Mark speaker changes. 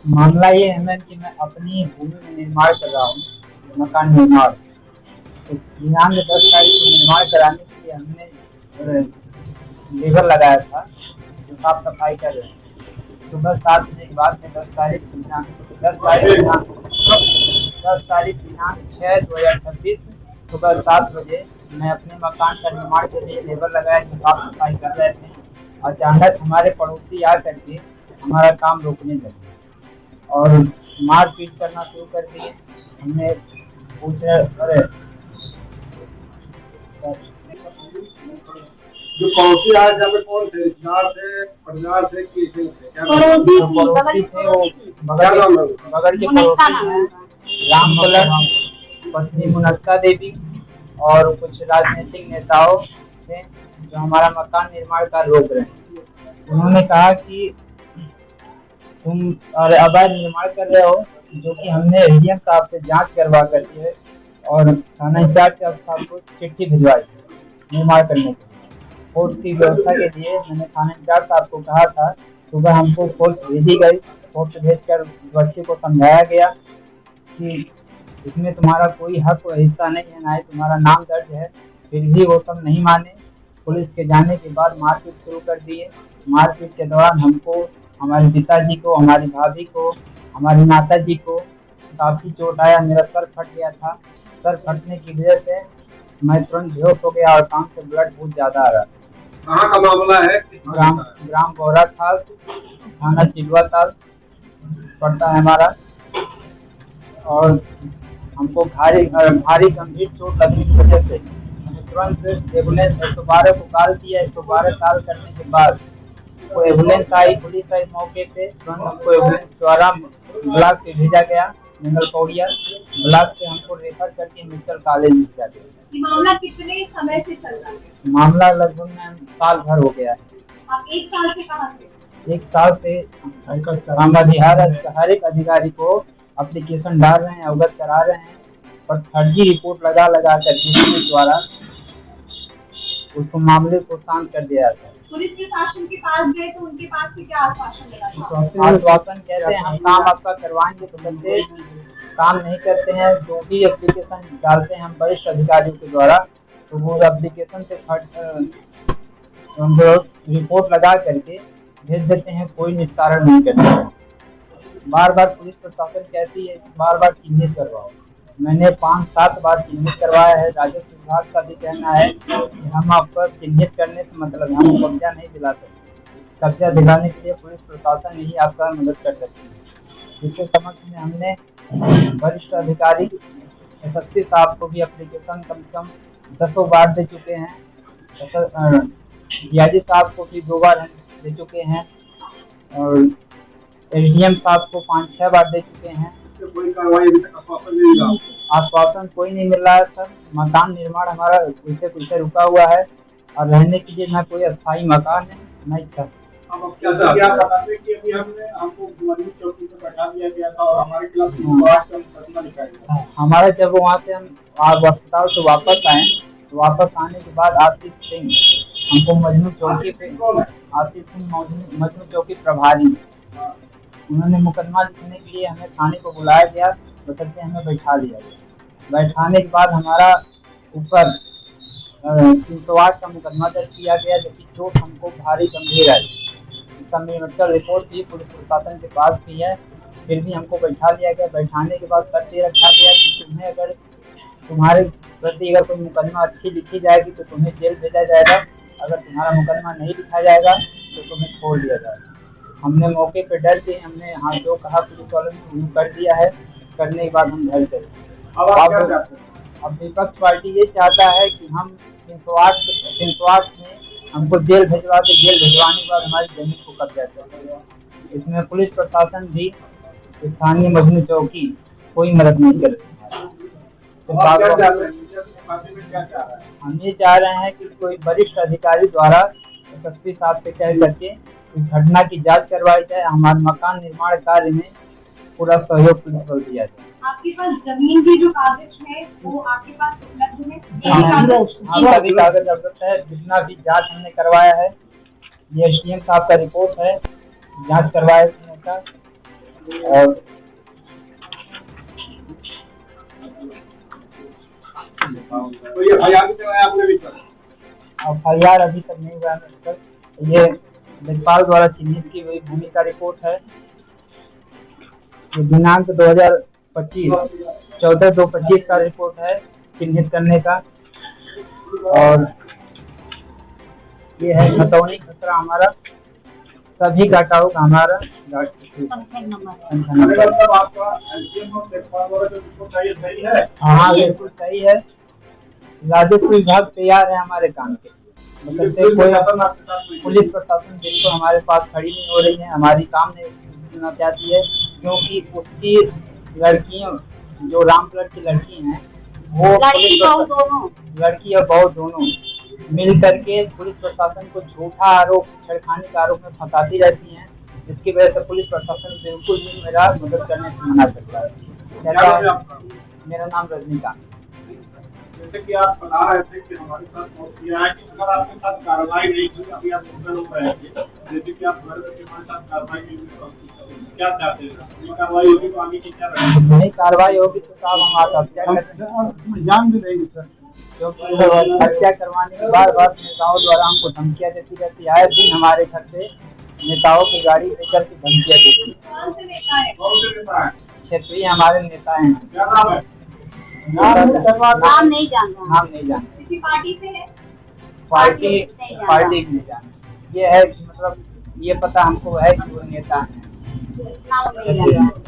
Speaker 1: मामला ये है मैम कि मैं अपनी भूमि में निर्माण कर रहा हूँ, मकान निर्माण। तो यहाँ में 10 तारीख को निर्माण कराने के लिए हमने लेबर लगाया था, जो साफ सफाई कर रहे हैं। सुबह 7 बजे के बाद में 10 तारीख दिनांक सुबह 7 बजे मैं अपने मकान का निर्माण के लिए लेबर लगाया, जो साफ सफाई कर रहे थे। अचानक हमारे पड़ोसी आ करके हमारा काम रोकने लगे और मारपीट करना शुरू कर दिए। हमने पूछे, अरे
Speaker 2: जो पड़ोसी आए थे आपके कौन थे? रिश्तेदार थे, परिवार थे, किसे थे? क्या
Speaker 1: पड़ोसी थे, वो बगल के पड़ोसी हैं, राम कलर, पत्नी मुनक्का देवी और कुछ राजनीतिक नेताओं थे जो हमारा मकान निर्माण कार्य रोक रहे हैं। उन्होंने कहा कि तुम अवैध निर्माण कर रहे हो, जो कि हमने एडीएम साहब से जांच करवा करके है और थाना इंचार्ज साहब को चिट्ठी भिजवाई निर्माण करने के लिए। फोर्स की व्यवस्था के लिए मैंने थाना इंचार्ज साहब को कहा था। सुबह हमको फोर्स भेजी गई। फोर्स भेजकर बच्चे को समझाया गया कि इसमें तुम्हारा कोई हक और हिस्सा नहीं है, ना ही तुम्हारा नाम दर्ज है। फिर भी वो सब नहीं माने। पुलिस के जाने के बाद मारपीट शुरू कर दिए। मारपीट के दौरान हमको, हमारे पिताजी को, हमारी भाभी को, हमारी माता जी को काफ़ी चोट आया। मेरा सर फट गया था। सर फटने की वजह से मैं तुरंत बेहोश हो गया और कान से ब्लड बहुत ज़्यादा आ रहा था।
Speaker 2: कहाँ का मामला है?
Speaker 1: ग्राम बोहरा खास, थाना चिलवा ताल पड़ता है हमारा। और हमको भारी गंभीर चोट लगने की वजह से मैंने तुरंत एम्बुलेंस 112 को कॉल किया। 112 कॉल करने के बाद वो एम्बुलेंस आई, पुलिस आई मौके पे। तुरंत हमको एम्बुलेंस द्वारा ब्लॉक पे भेजा गया, मंगल कौड़िया ब्लॉक पे। हमको रेफर करके मेडिकल कॉलेज में भेजा गया।
Speaker 3: ये मामला कितने समय से चल रहा है?
Speaker 1: मामला लगभग में साल भर हो गया है।
Speaker 3: आप 1 साल से कहाँ थे?
Speaker 1: 1 साल से हम हर एक अधिकारी को एप्लीकेशन डाल रहे हैं, अवगत करा रहे हैं, और फर्जी रिपोर्ट लगा कर पुलिस द्वारा उसको मामले को शांत कर दिया जाता है।
Speaker 3: पुलिस प्रशासन के पास गए तो उनके पास से क्या आश्वासन मिला था?
Speaker 1: आश्वासन कहते हैं हम काम आपका करवाएंगे, तो बंदे काम नहीं करते हैं। जो भी एप्लीकेशन डालते हैं हम वरिष्ठ अधिकारियों के द्वारा, तो वो एप्लीकेशन से रिपोर्ट लगा करके भेज देते हैं, कोई निस्तारण नहीं करते हैं। बार बार पुलिस प्रशासन कहती है बार बार चिन्हित करवाओ। मैंने 5-7 बार चिन्हित करवाया है। राजस्व विभाग का भी कहना है कि हम आपका चिन्हित करने से मतलब हम कब्जा नहीं दिला सकते। कब्जा दिलाने के लिए पुलिस प्रशासन ही आपका मदद कर सकती है। जिसके समक्ष में हमने वरिष्ठ अधिकारी एसएसपी साहब को भी एप्लीकेशन कम से कम 10 बार दे चुके हैं। डीआईजी साहब को भी 2 बार दे चुके हैं और एडीएम साहब को 5-6 बार दे चुके हैं।
Speaker 2: कोई कार्रवाई अभी तक आश्वासन नहीं मिला?
Speaker 1: आश्वासन कोई नहीं मिल रहा है सर। मकान निर्माण हमारा पीछे रुका हुआ है और रहने के लिए ना कोई अस्थायी मकान है, न छत।
Speaker 2: अब क्या बताते हैं कि अभी हमको मजबूत चौकी पे बैठा दिया गया था और हमारे खिलाफ मुकदमा लिखाया गया।
Speaker 1: हमारा जब वहाँ से हम अस्पताल से वापस आए, तो वापस आने के बाद आशीष सिंह हमको मजनू चौकी प्रभारी, उन्होंने मुकदमा लिखने के लिए हमें थाने को बुलाया गया, बशर्ते हमें बैठा लिया गया। बैठाने के बाद हमारा ऊपर 308 का मुकदमा दर्ज किया गया, जबकि चोट हमको भारी गंभीर आई। इसका मेडिकल रिपोर्ट भी पुलिस प्रशासन के पास भी है, फिर भी हमको बैठा लिया गया। बैठाने के बाद शर्त ये रखा गया कि तुम्हें अगर तुम्हारे प्रति अगर कोई मुकदमा अच्छी लिखी जाएगी तो तुम्हें जेल भेजा जाएगा, अगर तुम्हारा मुकदमा नहीं लिखा जाएगा तो तुम्हें छोड़ दिया जाएगा। हमने मौके पे डर के हमने जो कहा पुलिस वालों ने वो कर दिया है। करने के बाद हम घर चले। अब विपक्ष पार्टी ये चाहता है कि हम 308 में हमको जेल भिजवा के, जेल भिजवाने के बाद हमारी जमीन को कब्जा कर। इसमें पुलिस प्रशासन भी, स्थानीय मजनू चौकी कोई मदद नहीं करती। हम ये चाह रहे हैं कि कोई वरिष्ठ अधिकारी द्वारा एसएसपी साहब से कह करके इस घटना की जांच करवाई जाए। हमारे मकान निर्माण कार्य में पूरा सहयोग पुलिस को दिया जाए।
Speaker 3: आपके पास जमीन की जो कागज है वो आपके पास उपलब्ध है?
Speaker 1: सभी कागज उपलब्ध है। जितना भी जांच हमने करवाया है, ये एसडीएम साहब का रिपोर्ट है, जांच करवाया का और
Speaker 2: तो ये भैया भी चलाया आपने भी चलाया।
Speaker 1: FIR अभी तक नहीं हुआ है मेरे पर। ये लेखपाल द्वारा चिन्हित की हुई भूमि का रिपोर्ट है। ये दिनांक 2025 14/2/25 का रिपोर्ट है चिन्हित करने का। और ये है खतौनी खतरा हमारा, सभी घाटाओं का हमारा
Speaker 2: मतलब आपका एलजीएम और लेखपाल वाला जो रिपोर्ट है ये सही है?
Speaker 1: हाँ बिल्कुल सही है। राजस्व विभाग तैयार है हमारे काम के, मतलब कोई पुलिस प्रशासन बिल्कुल हमारे पास खड़ी नहीं हो रही है, हमारी काम नहीं सुनना चाहती है, क्योंकि उसकी लड़कियों जो रामपुर की लड़की हैं वो लड़की और बहू दोनों मिल करके पुलिस प्रशासन को झूठा आरोप, छेड़खानी का आरोप में फंसाती रहती हैं, जिसकी वजह से पुलिस प्रशासन बिल्कुल भी मेरा मदद करने से मना करता है।
Speaker 2: क्या है आपका?
Speaker 1: मेरा नाम रजनीकांत।
Speaker 2: जैसे कि आप बता रहे थे कि हमारे साथ बहुत किया है कि अगर आपके साथ कार्रवाई नहीं की, अभी आप दूसरे लोग रहेंगे, जैसे कि आप घर करके हमारे साथ कार्रवाई नहीं हुई तो क्या चाहते हैं? ये कार्रवाई होगी तो आगे की क्या रहेगी?
Speaker 1: नहीं कार्रवाई होगी तो साहब हम आत्महत्या जान भी देंगे सर, क्योंकि हत्या करवाने के बाद नेताओं द्वारा हमको धमकियाँ देती रहती है। आए दिन हमारे घर पे नेताओं की गाड़ी लेकर के धमकियाँ देती है।
Speaker 3: कौन से नेता है?
Speaker 2: कौन से नेता है?
Speaker 1: क्षेत्रीय हमारे नेता हैं।
Speaker 2: क्या नाम है?
Speaker 3: नाम नहीं जानता।
Speaker 1: नाम नहीं जानते।
Speaker 3: किसी पार्टी से है?
Speaker 1: पार्टी भी नहीं जानते। ये है कि मतलब ये पता हमको है कि वो नेता है।
Speaker 3: नाम नहीं जानता।